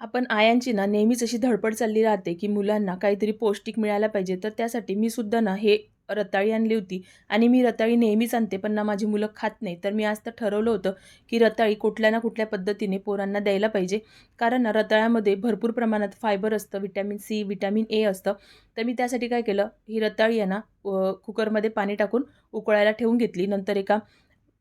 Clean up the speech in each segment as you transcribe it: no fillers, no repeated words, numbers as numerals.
आपण आयांची ना नेहमीच अशी धडपड चालली राहते, की मुलांना काहीतरी पौष्टिक मिळायला पाहिजे. तर त्यासाठी मी सुद्धा ना हे रताळी आणली होती आणि मी रताळी नेहमीच आणते, पण ना माझी मुलं खात नाही. तर मी आज तर ठरवलं होतं, की रताळी कुठल्या ना कुठल्या पद्धतीने पोरांना द्यायला पाहिजे. कारण ना रताळ्यामध्ये भरपूर प्रमाणात फायबर असतं, व्हिटॅमिन सी, व्हिटॅमिन ए असतं. तर मी त्यासाठी काय केलं, ही रताळी आहे ना कुकरमध्ये पाणी टाकून उकळायला ठेवून घेतली. नंतर एका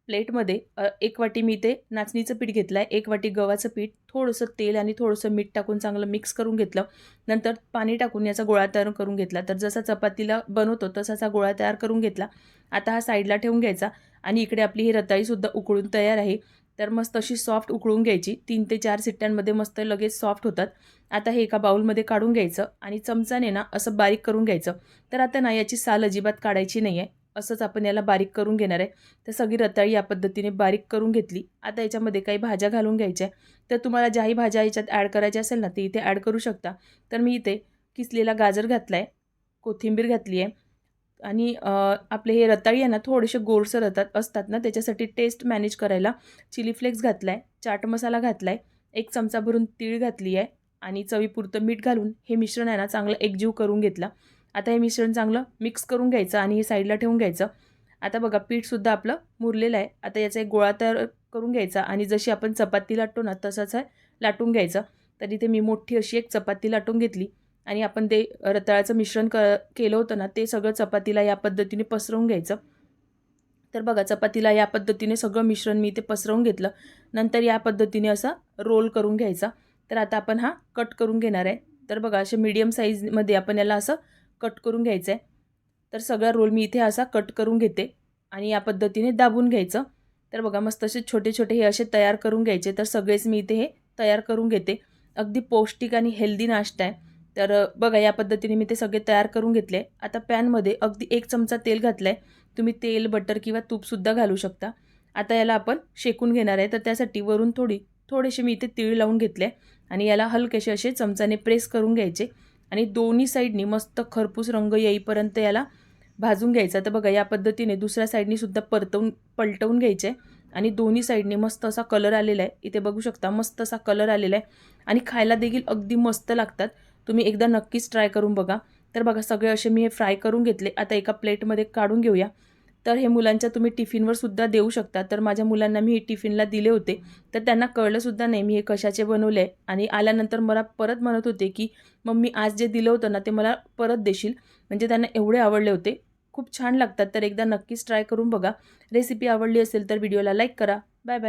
प्लेटमध्ये 1 वाटी मी ते नाचणीचं पीठ घेतलं आहे, 1 वाटी गव्हाचं पीठ, थोडंसं तेल आणि थोडंसं मीठ टाकून चांगलं मिक्स करून घेतलं. नंतर पाणी टाकून याचा गोळा तयार करून घेतला. तर जसा चपातीला बनवतो तसाचा गोळा तयार करून घेतला. आता हा साईडला ठेवून घ्यायचा आणि इकडे आपली ही रताळीसुद्धा उकळून तयार आहे. तर मस्त अशी सॉफ्ट उकळून घ्यायची. 3 ते 4 शिट्ट्यांमध्ये मस्त लगेच सॉफ्ट होतात. आता हे एका बाउलमध्ये काढून घ्यायचं आणि चमचाने ना असं बारीक करून घ्यायचं. तर आता ना याची साल अजिबात काढायची नाही आहे. असंच आपण याला बारीक करून घेणार आहे. तर सगळी रताळी या पद्धतीने बारीक करून घेतली. आता याच्यामध्ये काही भाज्या घालून घ्यायच्या. तर तुम्हाला ज्याही भाज्या याच्यात ॲड करायच्या असेल ना, ते इथे ॲड करू शकता. तर मी इथे किसलेला गाजर घातला आहे, कोथिंबीर घातली आहे आणि आपले हे रताळी आहे ना, थोडेसे गोडसर असतात ना, त्याच्यासाठी टेस्ट मॅनेज करायला चिली फ्लेक्स घातला आहे, चाट मसाला घातला आहे, 1 चमचा भरून तीळ घातली आहे आणि चवीपुरतं मीठ घालून हे मिश्रण आहे ना, चांगलं एकजीव करून घेतलं. आता हे मिश्रण चांगलं मिक्स करून घ्यायचं आणि हे साईडला ठेवून घ्यायचं. आता बघा पीठसुद्धा आपलं मुरलेलं आहे. आता याचा एक गोळा तयार करून घ्यायचा आणि जशी आपण चपाती लाटतो ना तसंच आहे लाटून घ्यायचं. तर इथे मी मोठी अशी एक चपाती लाटून घेतली आणि आपण ते रताळ्याचं मिश्रण केलं होतं ना ते सगळं चपातीला या पद्धतीने पसरवून घ्यायचं. तर बघा चपातीला या पद्धतीने सगळं मिश्रण मी इथे पसरवून घेतलं. नंतर या पद्धतीने असा रोल करून घ्यायचा. तर आता आपण हा कट करून घेणार आहे. तर बघा अशा मीडियम साईजमध्ये आपण याला असं कट करून घ्यायचं आहे. तर सगळा रोल मी इथे असा कट करून घेते आणि या पद्धतीने दाबून घ्यायचं. तर बघा मस्त असे छोटे-छोटे हे असे तयार करून घ्यायचे. तर सगळेच मी इथे हे तयार करून घेते. अगदी पौष्टिक आणि हेल्दी नाश्ता आहे. तर बघा या पद्धतीने मी ते सगळे तयार करून घेतले. आता पॅनमध्ये अगदी 1 चमचा तेल घातलं आहे. तुम्ही तेल, बटर किंवा तूपसुद्धा घालू शकता. आता याला आपण शेकून घेणार आहे. तर त्यासाठी वरून थोडेसे मी इथे तीळ लावून घेतले आणि याला हलकेसे असे चमचाने प्रेस करून घ्यायचे आणि दोन्ही साईडनी मस्त खरपूस रंग येईपर्यंत याला भाजून घ्यायचा. तर बघा या पद्धतीने दुसऱ्या साईडनी सुद्धा पलटवून घ्यायचे आणि दोन्ही साईडने मस्त असा कलर आलेला आहे. इथे बघू शकता मस्त असा कलर आलेला आहे आणि खायला देखील अगदी मस्त लागतात. तुम्ही एकदा नक्कीच ट्राय करून बघा. तर बघा सगळे असे मी हे फ्राय करून घेतले. आता एका प्लेटमध्ये काढून घेऊया. तर हे मुलांच्या तुम्ही टिफिनवर सुद्धा देऊ शकता. तर माझ्या मुलांना मी हे टिफिनला दिले होते. तर त्यांना कळलंसुद्धा नाही मी हे कशाचे बनवले आहे आणि आल्यानंतर मला परत म्हणत होते, की "मम्मी आज जे दिलं होतं ना, ते मला परत देशील?" म्हणजे त्यांना एवढे आवडले होते. खूप छान लागतात. तर एकदा नक्कीच ट्राय करून बघा. रेसिपी आवडली असेल तर व्हिडिओला लाईक करा. Bye bye.